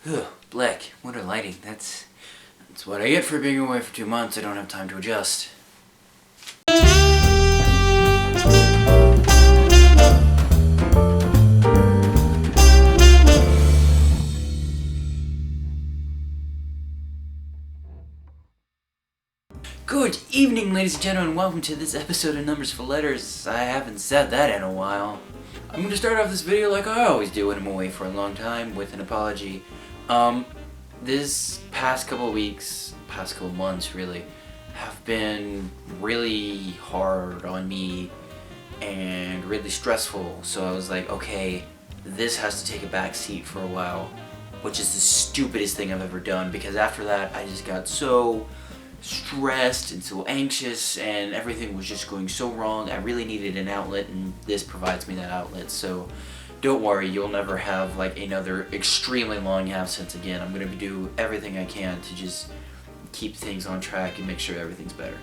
Ugh, black, winter lighting, that's what I get for being away for 2 months. I don't have time to adjust. Good evening, ladies and gentlemen. Welcome to this episode of Numbers for Letters. I haven't said that in a while. I'm going to start off this video like I always do when I'm away for a long time, with an apology. This past couple of weeks, past couple of months really, have been really hard on me and really stressful. So I was like, okay, this has to take a back seat for a while, which is the stupidest thing I've ever done, because after that I just got so stressed and so anxious and everything was just going so wrong. I really needed an outlet, and this provides me that outlet. So don't worry, you'll never have like another extremely long absence again. I'm going to do everything I can to just keep things on track and make sure everything's better.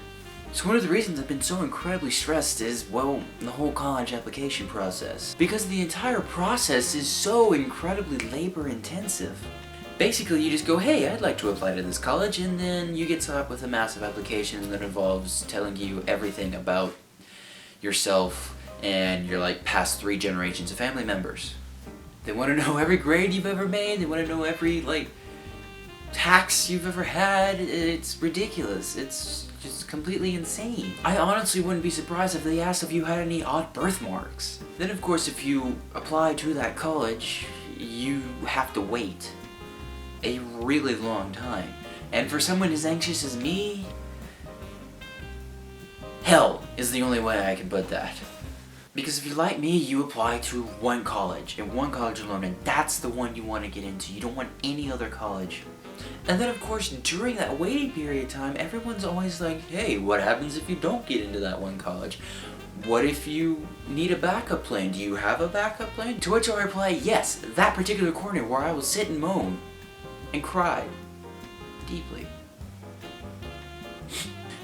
So one of the reasons I've been so incredibly stressed is, well, the whole college application process. Because the entire process is so incredibly labor intensive. Basically, you just go, hey, I'd like to apply to this college, and then you get slapped with a massive application that involves telling you everything about yourself and your past 3 generations of family members. They want to know every grade you've ever made. They want to know every tax you've ever had. It's ridiculous. It's just completely insane. I honestly wouldn't be surprised if they asked if you had any odd birthmarks. Then of course, if you apply to that college, you have to wait a really long time. And for someone as anxious as me, hell is the only way I can put that. Because if you're like me, you apply to one college, and one college alone, and that's the one you want to get into. You don't want any other college. And then of course, during that waiting period of time, everyone's always like, hey, what happens if you don't get into that one college? What if you need a backup plan? Do you have a backup plan? To which I reply, yes, that particular corner where I will sit and moan and cry deeply.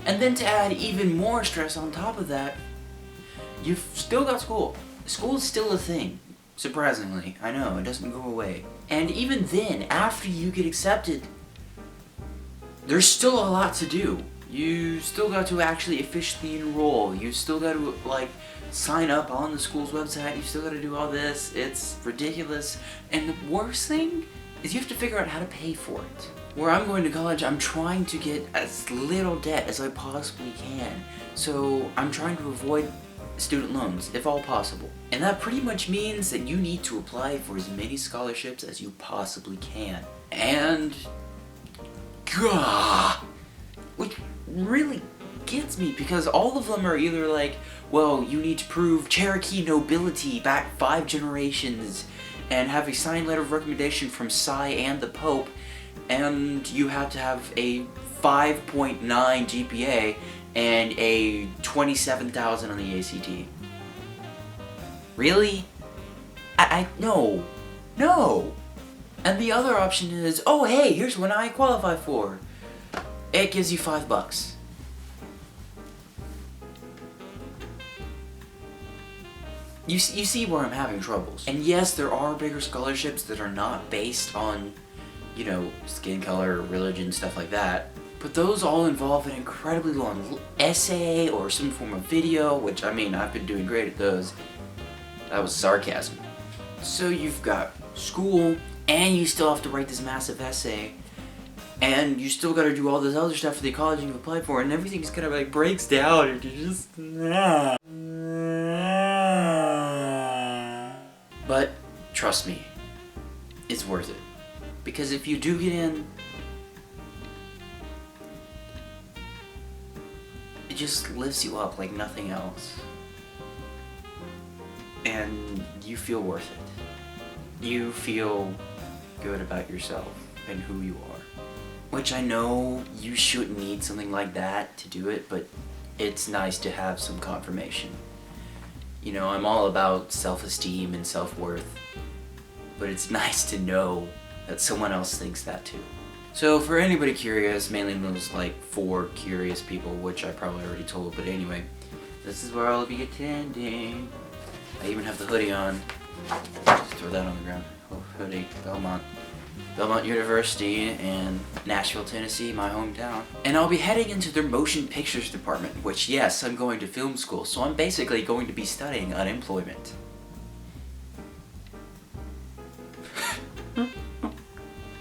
And then to add even more stress on top of that, you've still got school. School is still a thing, surprisingly. I know, it doesn't go away. And even then, after you get accepted, there's still a lot to do. You still got to actually officially enroll. You still got to sign up on the school's website. You still got to do all this. It's ridiculous. And the worst thing is you have to figure out how to pay for it. Where I'm going to college, I'm trying to get as little debt as I possibly can. So I'm trying to avoid student loans, if all possible. And that pretty much means that you need to apply for as many scholarships as you possibly can. And gah, which really gets me, because all of them are either well, you need to prove Cherokee nobility back 5 generations and have a signed letter of recommendation from Psy and the Pope, and you have to have a 5.9 GPA and a 27,000 on the ACT. Really? No. And the other option is, oh hey, here's one I qualify for. It gives you $5. You see where I'm having troubles. And yes, there are bigger scholarships that are not based on, skin color, religion, stuff like that. But those all involve an incredibly long essay or some form of video, which, I've been doing great at those. That was sarcasm. So you've got school, and you still have to write this massive essay, and you still gotta do all this other stuff for the college you've applied for, and everything just kind of breaks down, and you're just... But trust me, it's worth it. Because if you do get in, it just lifts you up like nothing else. And you feel worth it. You feel good about yourself and who you are. Which I know you shouldn't need something like that to do it, but it's nice to have some confirmation. I'm all about self-esteem and self-worth, but it's nice to know that someone else thinks that too. So for anybody curious, mainly those 4 curious people, which I probably already told, but anyway, this is where I'll be attending. I even have the hoodie on. Just throw that on the ground. Oh, hoodie, Belmont. Belmont University in Nashville, Tennessee, my hometown. And I'll be heading into their motion pictures department, which, yes, I'm going to film school, so I'm basically going to be studying unemployment.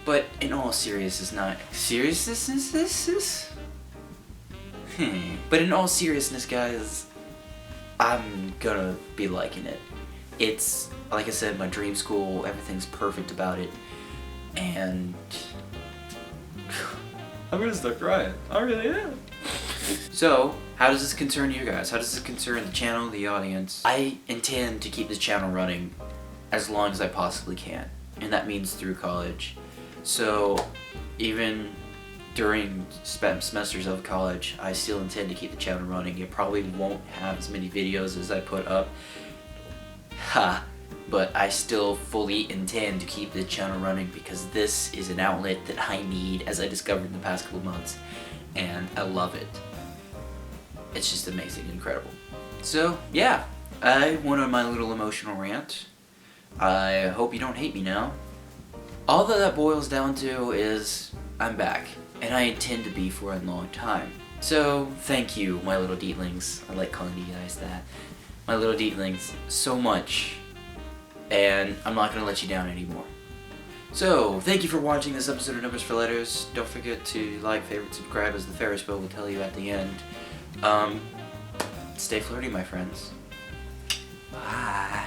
But in all But in all seriousness, guys, I'm gonna be liking it. It's, like I said, my dream school, everything's perfect about it, and I'm gonna start crying. I really am. So, how does this concern you guys? How does this concern the channel, the audience? I intend to keep this channel running as long as I possibly can, and that means through college. So, even during semesters of college, I still intend to keep the channel running. It probably won't have as many videos as I put up, but I still fully intend to keep the channel running because this is an outlet that I need, as I discovered in the past couple months, and I love it. It's just amazing, incredible. So, yeah, I went on my little emotional rant. I hope you don't hate me now. All that boils down to is I'm back, and I intend to be for a long time. So, thank you, my little deatlings. I like calling you guys that. My little deatlings, so much. And I'm not gonna let you down anymore. So, thank you for watching this episode of Numbers for Letters. Don't forget to like, favorite, subscribe, as the Ferris wheel will tell you at the end. Stay flirty, my friends. Bye.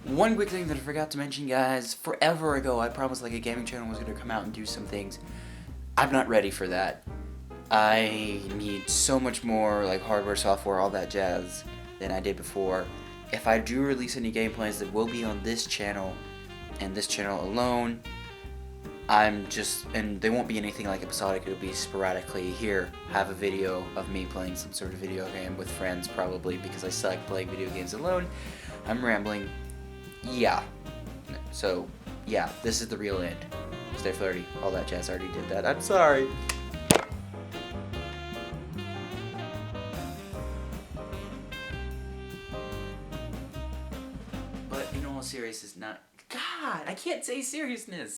One quick thing that I forgot to mention, guys. Forever ago, I promised like a gaming channel was gonna come out and do some things. I'm not ready for that. I need so much more like hardware, software, all that jazz than I did before. If I do release any gameplays that will be on this channel and this channel alone, and they won't be anything like episodic. It'll be sporadically, here, have a video of me playing some sort of video game with friends, probably, because I suck playing video games alone. I'm rambling. Yeah. So, yeah, this is the real end. Stay flirty, all that jazz. I already did that. I'm sorry. But in all seriousness, not. God, I can't say seriousness.